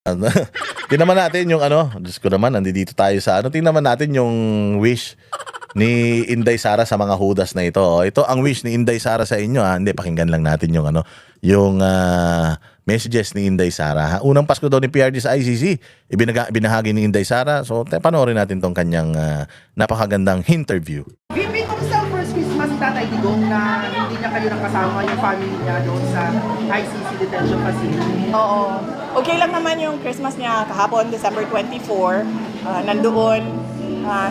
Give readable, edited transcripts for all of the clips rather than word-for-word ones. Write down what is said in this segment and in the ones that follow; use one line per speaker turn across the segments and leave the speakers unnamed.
Ano, tingnan natin yung ano, Diyos ko naman, nandito tayo sa ano, tingnan natin yung wish ni Inday Sara sa mga hudas na ito. Oh, ito ang wish ni Inday Sara sa inyo. Hindi, pakinggan lang natin yung ano, yung messages ni Inday Sara. Unang Pasko daw ni PRD sa ICC, binahagi ni Inday Sara. So, panoorin natin tong kanyang napakagandang interview.
VP, kumusta ang first Christmas ni Tatay Digong na hindi niya kayo nakasama yung family niya doon sa ICC detention facility?
Oo. Okay lang naman yung Christmas niya kahapon, December 24. Nandoon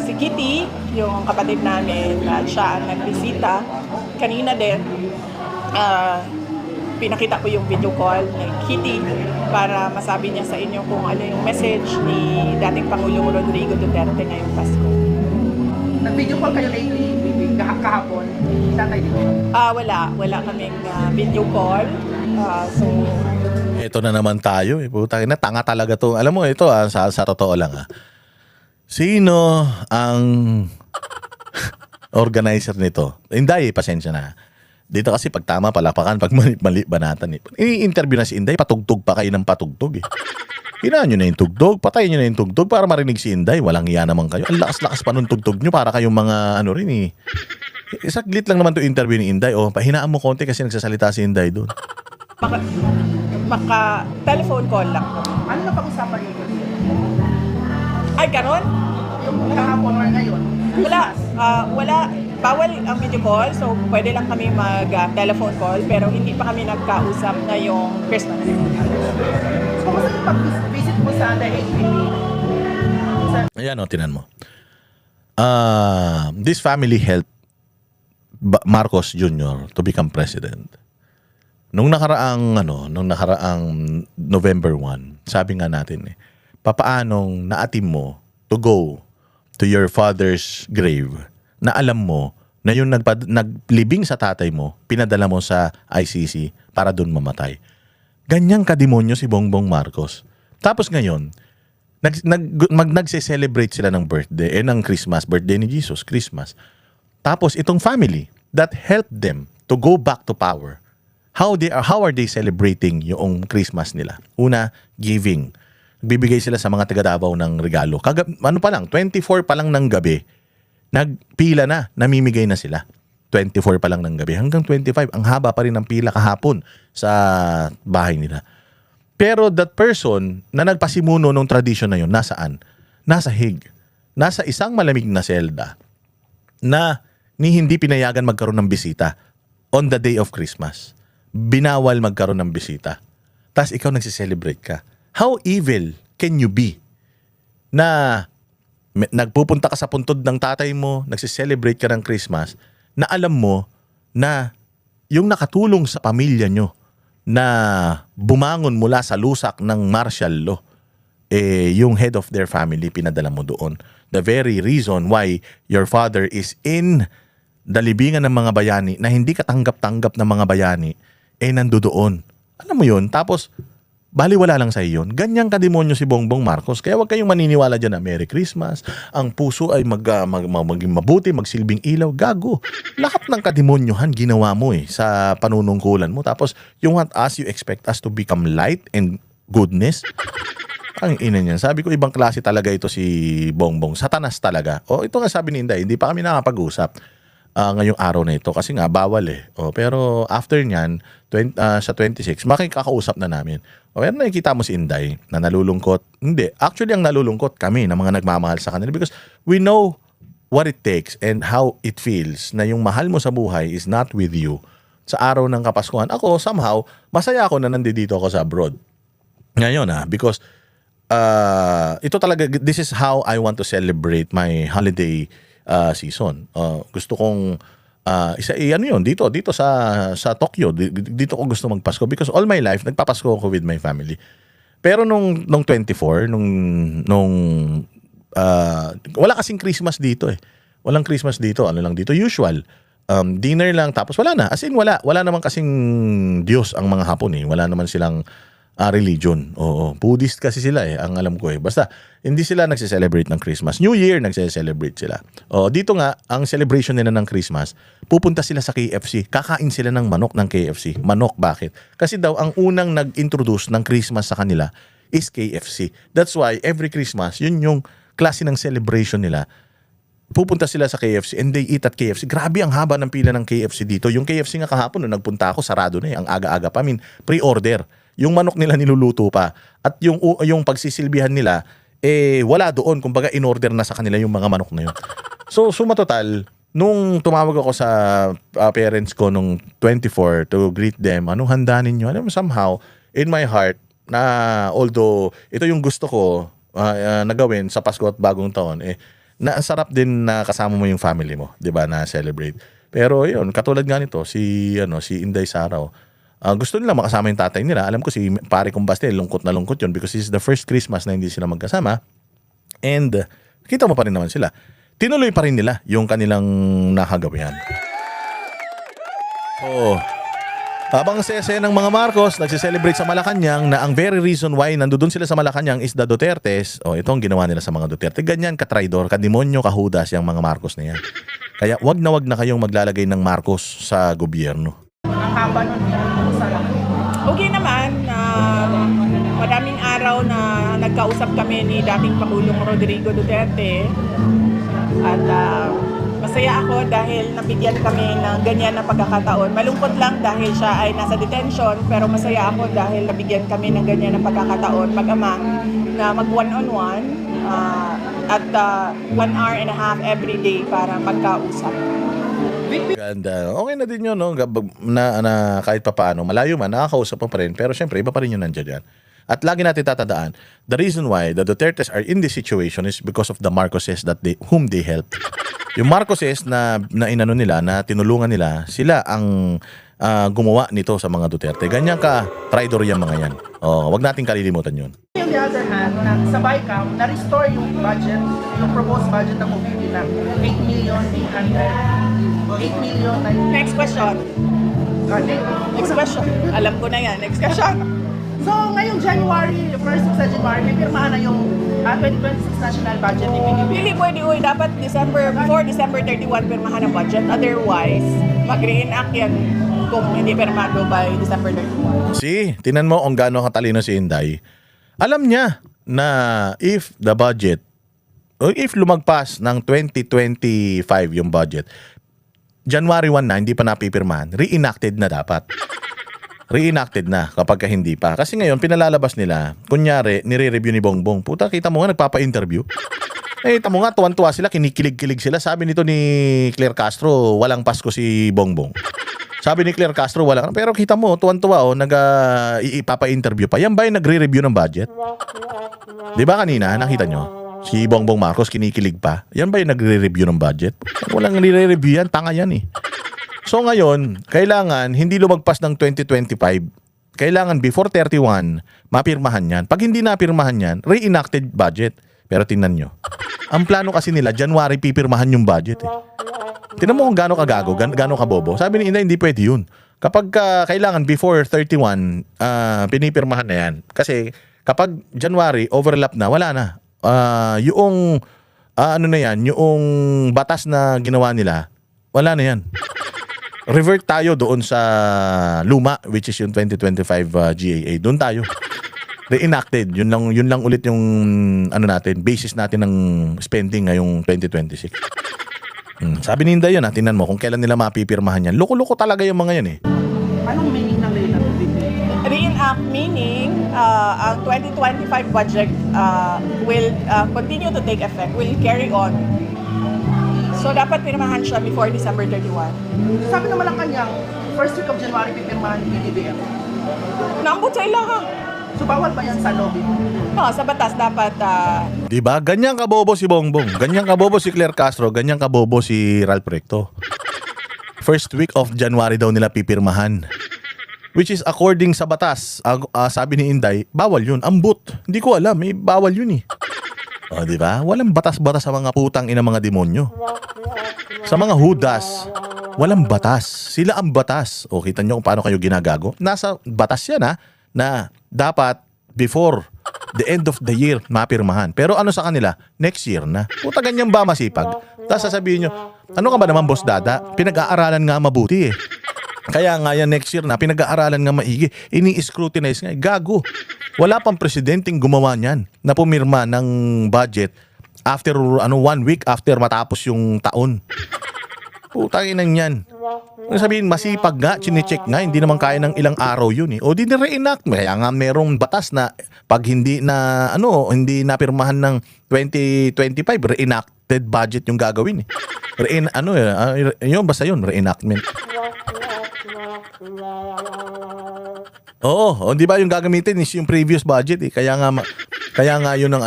si Kitty, yung kapatid namin, at siya ang nagbisita. Kanina din, pinakita ko yung video call ni Kitty para masabi niya sa inyo kung ano yung message ni dating Pangulong Rodrigo Duterte ngayong Pasko.
Nag-video call kayo lately, VP, kahapon, ni Tatay Digong?
Wala kaming video call. So,
Ito na naman tayo. Putang ina, tanga talaga to. Alam mo, ito sa totoo lang. Sino ang organizer nito? Inday, pasensya na. Dito kasi pag tama palapakan, pag mali banatan. I-interview na si Inday, patugtog pa kayo ng patugtog. Hinaan nyo na yung tugtog, patayin nyo na yung tugtog para marinig si Inday. Walang iya naman kayo. Ang lakas-lakas pa nung tugtog nyo para kayong mga ano rin eh. Isaglit lang naman to interview ni Inday. Pahinaan mo konti kasi nagsasalita si Inday doon.
maka telephone call lang.
Ano na pag-usapan niyo doon?
Ay, karon?
Yung kahapon or ngayon?
Wala. Bawal ang video call, so pwede lang kami mag-telephone call, pero hindi pa kami nagkausap ngayong Christmas.
So, kumusta yung pag-visit mo sa The HPP?
Ayan tinan mo. This family helped Marcos Jr. to become president. Nung nakaraang November 1, sabi nga natin papaanong naatim mo to go to your father's grave na alam mo na yung naglibing sa tatay mo, pinadala mo sa ICC para doon mamatay. Ganyang kademonyo si Bongbong Marcos. Tapos ngayon, nagse-celebrate sila ng birthday, ng Christmas, birthday ni Jesus, Christmas. Tapos itong family that helped them to go back to power, how are they celebrating yung Christmas nila? Una, giving. Bibigay sila sa mga taga Davao ng regalo. 24 pa lang ng gabi, nagpila na, namimigay na sila. 24 pa lang ng gabi. Hanggang 25, ang haba pa rin ng pila kahapon sa bahay nila. Pero that person na nagpasimuno ng tradisyon na yun, nasaan? Nasa Hague. Nasa isang malamig na selda na hindi pinayagan magkaroon ng bisita on the day of Christmas. Binawal magkaroon ng bisita. Tapos ikaw nagsiselebrate ka. How evil can you be na nagpupunta ka sa puntod ng tatay mo, nagsiselebrate ka ng Christmas, na alam mo na yung nakatulong sa pamilya nyo na bumangon mula sa lusak ng martial law, yung head of their family, pinadala mo doon. The very reason why your father is in the libingan ng mga bayani na hindi katanggap-tanggap ng mga bayani, nandoon. Alam mo yun? Tapos, baliwala lang sa iyon. Ganyang kademonyo si Bongbong Marcos. Kaya huwag kayong maniniwala dyan na Merry Christmas. Ang puso ay maging mabuti, magsilbing ilaw. Gago. Lahat ng kademonyohan ginawa mo sa panunungkulan mo. Tapos, you want us, you expect us to become light and goodness. Ang ina niyan. Sabi ko, ibang klase talaga ito si Bongbong. Satanas talaga. Ito nga sabi ni Inday, hindi pa kami nakapag-usap ngayong araw na ito kasi nga bawal pero after nyan sa 26 makikakausap na namin. Pero nakikita mo si Inday na nalulungkot. Hindi, actually ang nalulungkot kami na mga nagmamahal sa kanila because we know what it takes and how it feels na yung mahal mo sa buhay is not with you sa araw ng Kapaskuhan. Ako somehow masaya ako na nandito ako sa abroad ngayon because ito talaga, this is how I want to celebrate my holiday season. Gusto kong dito sa Tokyo. Dito ko gusto magpasko because all my life nagpapasko ako with my family. Pero nung 24, wala kasing Christmas dito Walang Christmas dito. Ano lang dito? Usual. Dinner lang tapos wala na. As in wala naman kasing Diyos ang mga Hapon Wala naman silang religion. Buddhist kasi sila ang alam ko Basta, hindi sila nagse-celebrate ng Christmas. New Year, nagse-celebrate sila. Dito nga, ang celebration nila ng Christmas, pupunta sila sa KFC. Kakain sila ng manok ng KFC. Manok, bakit? Kasi daw, ang unang nag-introduce ng Christmas sa kanila, is KFC. That's why every Christmas, yun yung klase ng celebration nila. Pupunta sila sa KFC and they eat at KFC. Grabe ang haba ng pila ng KFC dito. Yung KFC nga kahapon, nung nagpunta ako, sarado na ang aga-aga pa. Pre-order. Yung manok nila niluluto pa. At yung pagsisilbihan nila, wala doon. Kumbaga, in-order na sa kanila yung mga manok na yun. So, suma total, nung tumawag ako sa parents ko nung 24 to greet them, anong handa ninyo? Alam mo, somehow, in my heart, na although ito yung gusto ko na gawin sa Pasko at Bagong Taon, na sarap din na kasama mo yung family mo, 'di ba, na celebrate. Pero yun, katulad nga nito si Inday Saraw. Gusto nila makasama yung tatay nila. Alam ko si pare kong Bastel, lungkot na lungkot yun because this is the first Christmas na hindi sila magkasama. And kita mo pa rin naman sila. Tinuloy pa rin nila yung kanilang nakagawian. So, habang sese ng mga Marcos nagse-celebrate sa Malacanang na ang very reason why nandoon sila sa Malacanang is the Dutertes. Ito ang ginawa nila sa mga Duterte. Ganyan ka-traidor, ka-demonyo, ka-Judas yung mga Marcos na yan. Kaya wag na kayong maglalagay ng Marcos sa gobyerno.
Ang haba nun sa
Okay naman, madaming araw na nagkausap kami ni dating Pangulong Rodrigo Duterte at masaya ako dahil nabigyan kami ng ganyan na pagkakataon. Malungkot lang dahil siya ay nasa detention, pero masaya ako dahil nabigyan kami ng ganyan na pagkakataon mag-ama na mag one-on-one at 1 hour and a half every day para magkausap.
And okay na din yun, no? Na kahit pa paano, malayo man, nakakausap pa rin. Pero syempre, iba pa rin yun nandiyan yan. At lagi natin tatandaan, the reason why the Dutertes are in this situation is because of the Marcoses whom they helped. Yung Marcoses na inano nila, na tinulungan nila, sila ang gumawa nito sa mga Duterte. Ganyan ka, traidor yung mga yan. Wag natin kalilimutan yun.
On the other hand, sa BICAM, na-restore yung budget, yung proposed budget ng mobility na 8 million.
Next question. Next question. Alam ko na yan. Next question.
So, ngayong January, first sa January, may pirmahan na yung 2026 national budget ni PBBM.
Hindi pwede, dapat before December 31 pirmahan ang budget. Otherwise, mag-reenact yan kung hindi pirmado by December 31.
Tinan mo kung gaano katalino si Inday. Alam niya na if the budget, o if lumagpas ng 2025 yung budget, January 1 na, hindi pa napipirmahan, reenacted na dapat. Reenacted na kapag hindi pa. Kasi ngayon, pinalalabas nila, kunyari, nire-review ni Bongbong. Puta, kita mo nga, nagpapa-interview. Kita mo nga, tuwan-tuwa sila, kinikilig-kilig sila. Sabi nito ni Claire Castro, walang Pasko si Bongbong. Sabi ni Claire Castro, walang. Pero kita mo, tuwan-tuwa, ipapa-interview pa. Yan ba yung nagre-review ng budget? Di ba kanina, nakita nyo? Si Bongbong Marcos kinikilig pa. Yan ba yung nagre-review ng budget? Walang nire-review yan, tanga yan eh. So ngayon, kailangan hindi lumagpas ng 2025. Kailangan before 31, mapirmahan yan. Pag hindi napirmahan yan, reenacted budget. Pero tingnan nyo. Ang plano kasi nila, January pipirmahan yung budget eh. Tingnan mo kung gaano kagago, gaano kabobo. Sabi ni Inday, hindi pwede yun. Kapag kailangan before 31, pinipirmahan na yan. Kasi kapag January, overlap na, wala na. Yung yung batas na ginawa nila, wala na yan. Revert tayo doon sa luma, which is yung 2025 GAA. Doon tayo. Reenacted. Yun lang ulit yung natin, basis natin ng spending ngayong 2026. Sabi ni Inday yun, tingnan mo kung kailan nila mapipirmahan yan. Loko-loko talaga yung mga yan eh.
Anong meaning ng reenact?
Reenact meaning ang 2025 budget will continue to take effect, will carry on. So dapat pirmahan siya before December 31.
Sabi naman lang kanyang, first week of January, pipirmahan ni PBBM.
Naambot sa ilaha.
So bawal ba yan sa lobby?
No, sa batas dapat
Diba? Ganyan kabobo si Bongbong. Ganyan kabobo si Claire Castro. Ganyan kabobo si Ralph Recto. First week of January daw nila pipirmahan. Which is according sa batas. Sabi ni Inday, bawal yun. Ambot. Hindi ko alam. Bawal yun eh. Diba? Walang batas-batas sa mga putang ina mga demonyo. Sa mga Judas, walang batas. Sila ang batas. Kita nyo kung paano kayo ginagago. Nasa batas yan na dapat before the end of the year mapirmahan. Pero ano sa kanila? Next year na. Puta, ganyan ba masipag? Tapos sasabihin nyo, ano ka ba naman, Boss Dada? Pinag-aaralan nga mabuti eh. Kaya nga yan next year na pinag-aaralan nga maigi, ini-scrutinize nga. Gago. Wala pang presidenteng gumawa niyan na pumirma ng budget after 1 week after matapos yung taon. Putang ina niyan. Ano sabihin, masipag nga, chinecheck nga, hindi naman kaya ng ilang araw yun eh. O di na-reenact. Kaya nga merong batas na pag hindi na, hindi napirmahan ng 2025, reenacted budget yung gagawin eh. Yun, basta yun, reenactment. Oo, di ba yung gagamitin is yung previous budget eh. Kaya nga yun ang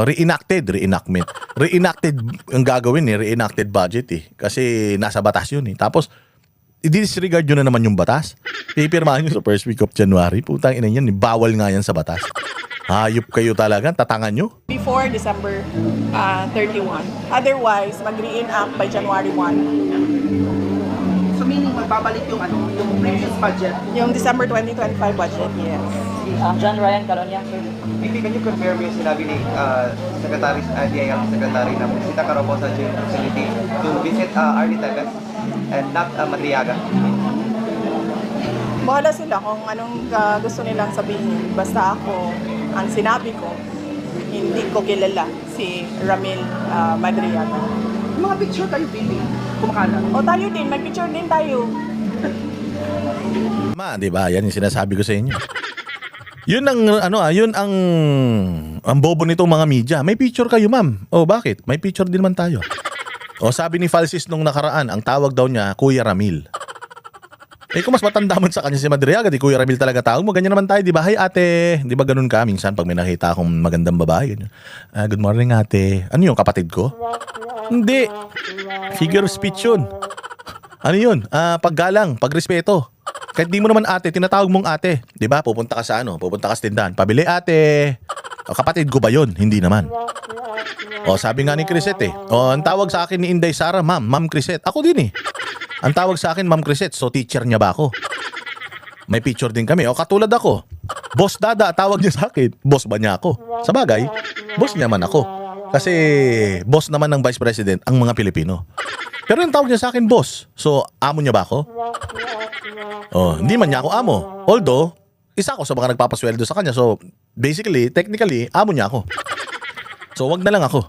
reenactment. Reenacted ang gagawin eh, reenacted budget eh. Kasi nasa batas yun eh. Tapos, i-disregard nyo na naman yung batas. Pipirmahan nyo sa first week of January. Putang ina yan, bawal nga yan sa batas. Hayop kayo talaga, tatangan nyo.
Before December 31. Otherwise, mag-reenact by January 1.
So meaning magbabalik yung previous budget.
Yung December 2025 budget, yes.
John Ryan Calonia.
Maybe can you confirm yung sinabi ni Secretary DIL Secretary na bisita ka raw po sa jail facility to visit Arlie Tevez and not Madriaga?
Bahala sila kung anong gusto nilang sabihin. Basta ako, ang sinabi ko, hindi ko kilala si Ramil Madriaga.
Yung mga picture kayo, baby, kumakalat.
O tayo din, mag-picture din tayo.
Di ba? Yan yung sinasabi ko sa inyo. Yun ang bobo nitong mga media. May picture kayo, ma'am. O bakit? May picture din man tayo. O sabi ni Falsis nung nakaraan, ang tawag daw niya, Kuya Ramil. Kung mas matanda man sa kanya si Madriaga, di Kuya Ramil talaga tawag mo. Ganyan naman tayo, di ba? Hi ate. Di ba ganun ka? Minsan pag may nakita akong magandang babae, ganyan. Good morning ate. Ano yung kapatid ko? Hindi. Figure of speech yun. Ano yun? Paggalang, pagrespeto. Kahit di mo naman ate, tinatawag mong ate. Di ba? Pupunta ka sa pupunta ka sa tindahan. Pabili ate. Kapatid ko ba yun? Hindi naman. Sabi nga ni Crisette ang tawag sa akin ni Inday Sara, Ma'am Crisette. Ako din eh. Ang tawag sa akin, Ma'am Crisette. So teacher niya ba ako? May picture din kami. Katulad ako. Boss Dada, tawag niya sa akin. Boss ba niya ako? Sa bagay, boss niya man ako. Kasi boss naman ng Vice President ang mga Pilipino. Pero yung tawag niya sa akin, boss. So, amo niya ba ako? Hindi man niya ako amo. Although, isa ako sa mga nagpapasweldo sa kanya. So, basically, technically, amo niya ako. So, wag na lang ako.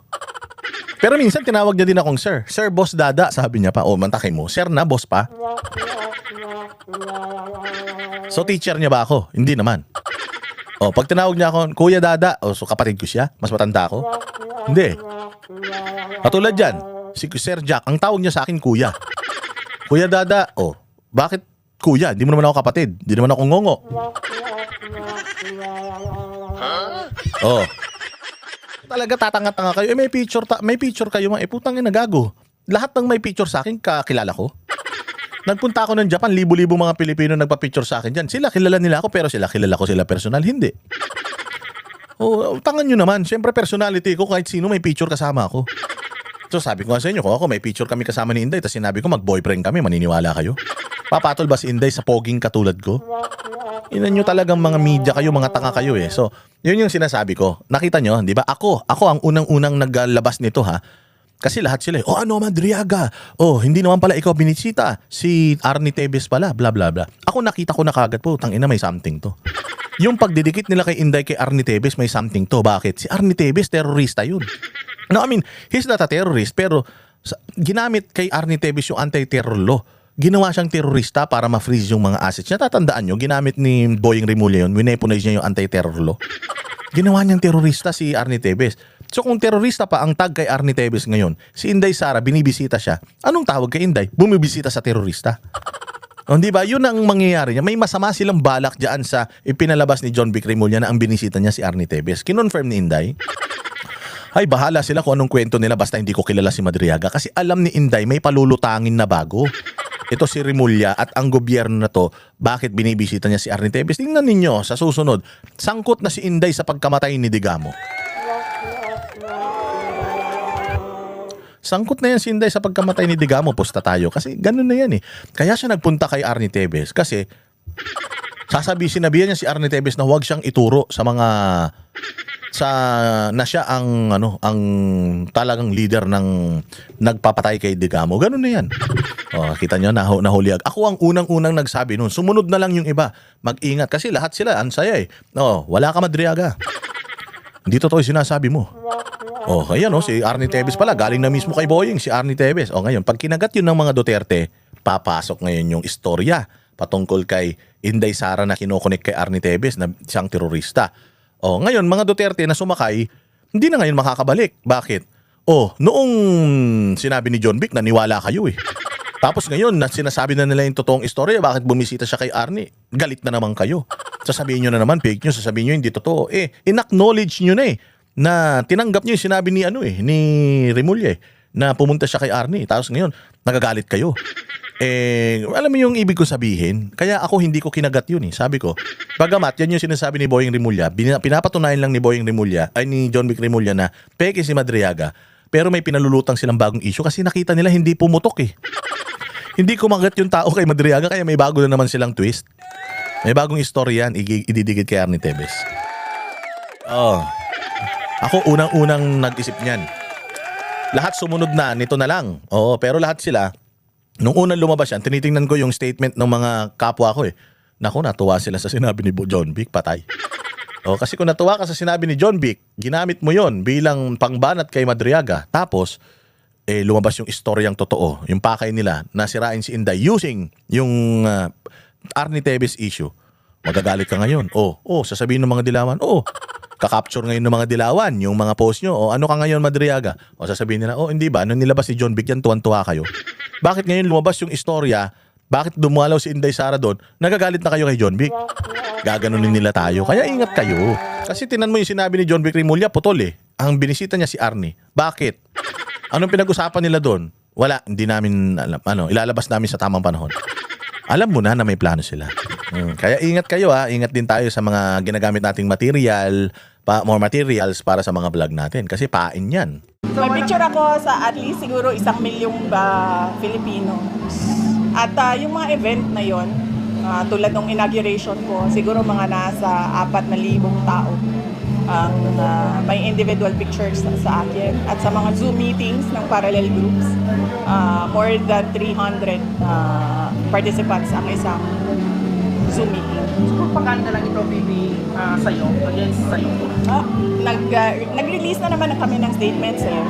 Pero minsan, tinawag niya din akong sir. Sir, boss Dada, sabi niya pa. Mantakay mo. Sir na, boss pa. So, teacher niya ba ako? Hindi naman. Pag tinawag niya ako, Kuya Dada, so kapatid ko siya? Mas matanda ako? Hindi. Katulad dyan, si Sir Jack, ang tawag niya sa akin, Kuya. Kuya Dada, bakit Kuya? Hindi mo naman ako kapatid. Hindi naman ako ngongo. Talaga tatanga-tanga kayo. May picture kayo. Putang ina, gago. Lahat ng may picture sa akin, kakilala ko. Nagpunta ako ng Japan, libo-libo mga Pilipino nagpa-picture sa akin dyan. Sila, kilala nila ako, pero kilala ko sila personal. Hindi. Tangan nyo naman. Siyempre, personality ko, kahit sino may picture kasama ako. So, sabi ko nga sa inyo, kung ako may picture kami kasama ni Inday, tapos sinabi ko mag-boyfriend kami, maniniwala kayo? Papatol ba si Inday sa poging katulad ko? Inan nyo talagang mga media kayo, mga tanga kayo eh. So, yun yung sinasabi ko. Nakita nyo, di ba? Ako ang unang-unang naglabas nito ha. Kasi lahat sila, Madriaga. Hindi naman pala ikaw binisita. Si Arnie Tevez pala, bla bla bla. Ako nakita ko na kagad po, tangina may something to. Yung pagdidikit nila kay Inday kay Arnie Tevez, may something to. Bakit? Si Arnie Tevez, terorista yun. No, I mean, he's not a terrorist, pero ginamit kay Arnie Tevez yung anti-terror law. Ginawa siyang terorista para ma-freeze yung mga assets niya. Tatandaan nyo, ginamit ni Boying Rimulya yun, wineponize niya yung anti-terror law. Ginawa niyang terorista si Arnie Tevez. So kung terorista pa ang tag kay Arnie Tevez ngayon, si Inday Sara, binibisita siya. Anong tawag kay Inday? Bumibisita sa terorista. Di ba? Yun ang mangyayari niya. May masama silang balak dyan sa ipinalabas ni John Vic Rimulya na ang binisita niya si Arnie Tevez. Kinonfirm ni Inday. Ay, bahala sila kung anong kwento nila basta hindi ko kilala si Madriaga. Kasi alam ni Inday may palulutangin na bago. Ito si Rimulya at ang gobyerno na to, bakit binibisita niya si Arnie Tevez? Tingnan ninyo sa susunod. Sangkot na si Inday sa pagkamatay ni Digamo. Sangkot na yan si Inday sa pagkamatay ni Digamo, posta tayo. Kasi ganun na yan eh. Kaya siya nagpunta kay Arnie Tevez kasi sinabihan niya si Arnie Tevez na huwag siyang ituro sa mga na siya ang ang talagang leader ng nagpapatay kay Digamo. Ganun na 'yan. Oh, kita niyo nahuli. Ako ang unang-unang nagsabi noon. Sumunod na lang yung iba. Mag-ingat kasi lahat sila ang saya eh. Oh, wala ka Madriaga. Hindi totoo yung sinasabi mo. Oh, ayan si Arnie Tevez pala galing na mismo kay Boying si Arnie Tevez. Oh, ngayon pag kinagat yun ng mga Duterte, papasok ngayon yung istorya patungkol kay Inday Sara na kinokonek kay Arnie Tevez na siyang terorista. Oh, ngayon mga Duterte na sumakay, hindi na ngayon makakabalik. Bakit? Oh, noong sinabi ni John Vic, naniwala kayo eh. Tapos ngayon, sinasabi na nila yung totoong istorya, bakit bumisita siya kay Arnie? Galit na naman kayo. Sasabihin nyo na naman, fake news, sasabihin nyo hindi totoo. In-acknowledge nyo na na tinanggap nyo yung sinabi ni ni Remulla na pumunta siya kay Arnie. Tapos ngayon, nagagalit kayo. Alam mo yung ibig ko sabihin? Kaya ako hindi ko kinagat yun eh. Sabi ko, bagamat yan yung sinasabi ni Boying Remulla, pinapatunayan lang ni Boying Remulla, ay ni John Vic Remulla na peke si Madriaga, pero may pinalulutang silang bagong issue kasi nakita nila hindi pumutok eh. Hindi kumagat yung tao kay Madriaga kaya may bago na naman silang twist. May bagong istorya yan, ididikit kay Arnie Tevez. Oh. Ako unang-unang nag-isip niyan. Lahat sumunod na, nito na lang. Oo, pero lahat sila, nung unang lumabas yan, tinitingnan ko yung statement ng mga kapwa ko eh. Naku, natuwa sila sa sinabi ni John Vic, patay. O, kasi kung natuwa ka sa sinabi ni John Vic, ginamit mo yon bilang pangbanat kay Madriaga. Tapos, lumabas yung istoryang totoo, yung pakay nila, nasirain si Inday using yung Arnie Tevez issue. Magagalit ka ngayon. Sasabihin ng mga dilawan, kakapture ngayon ng mga dilawan, yung mga post nyo, ano ka ngayon Madriaga? O sasabihin nila, hindi ba? Nung nilabas si John Vic yan, tuwan-tuwa kayo. Bakit ngayon lumabas yung istorya? Bakit dumalaw si Inday Sara doon? Nagagalit na kayo kay John Vic. Gaganunin nila tayo. Kaya ingat kayo. Kasi tinan mo yung sinabi ni John Vic Remulla, putol eh. Ang binisita niya si Arnie. Bakit? Anong pinag-usapan nila doon? Wala, hindi namin alam. Ilalabas namin sa tamang panahon. Alam mo na may plano sila. Kaya ingat kayo ha. Ingat din tayo sa mga ginagamit nating material, more materials para sa mga vlog natin. Kasi pain yan.
May picture ako sa at least siguro 1 milyong Filipino. At yung mga event na yon, tulad ng inauguration ko, siguro mga nasa 4,000 tao ang may individual pictures sa akin. At sa mga Zoom meetings ng parallel groups, more than 300 participants ang isang Zoom meeting.
So, kung paano na lang ito, baby, sa'yo, against sa'yo?
Nag-release na naman kami ng statements eh.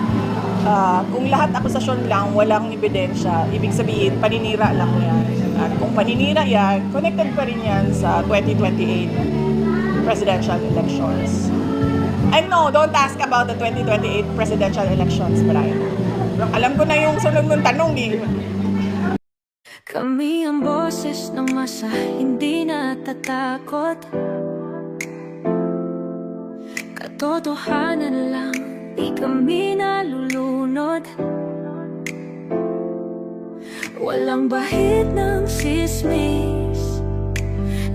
Kung lahat akusasyon lang, walang ebidensya, ibig sabihin, paninira lang yan. At kung paninira yan, connected pa rin yan sa 2028 presidential elections. And no, don't ask about the 2028 presidential elections, Brian. Alam ko na yung sunod mong tanong eh.
Kami ang boses ng masa, hindi natatakot. Katotohanan lang, di kami nalulunod. Walang bahid ng sismis,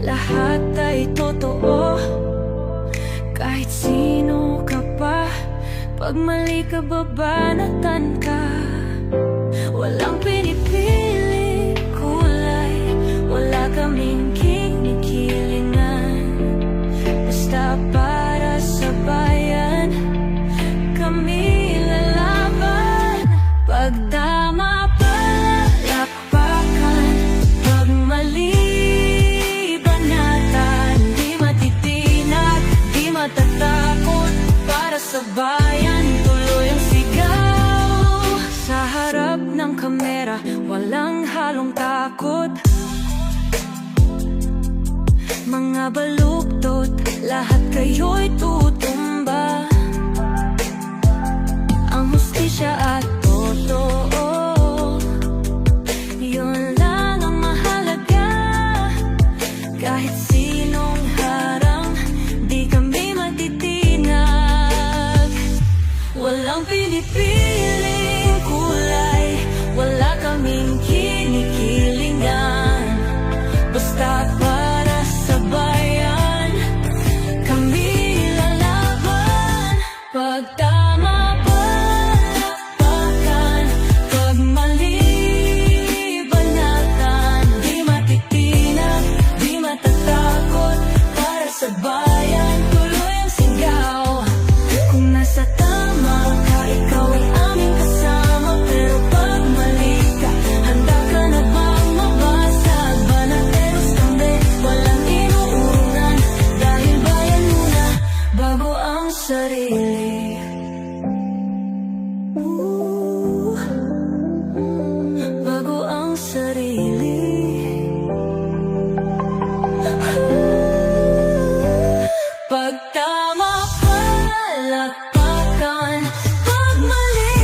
lahat ay totoo. Kahit sino ka pa, pag mali ka babanatan ka. Walang pinipili kulay, wala kaming kinikilingan. Basta para sa bayan, kami lalaban. Pag tama palapakan, pag mali banatan. Di matitinag, di matatakot, para sa bayan tuloy ang sigaw. Sa harap ng kamera, walang halong takot. Mga baluktot, lahat kayo'y tutumba. Ang hustisya at totoo, yun lang ang mahalaga. Kahit sinong harang, di kami matitinag. Walang pinipiling kulay, wala kaming kinikilingan. Basta para sa bayan, kami lalaban. Pag tama palapakan, pag mali banatan. Di matitinag, di matatakot, para sa bayan tuloy ang sigaw. sarili. Bago ang sarili. Pag tama palakpakan, pag mali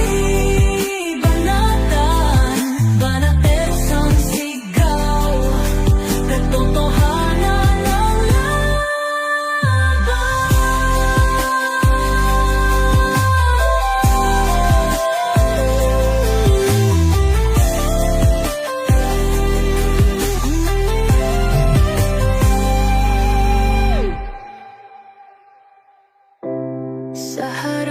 banatan, banatersang sigaw, katotohanan ang laban. Sa harap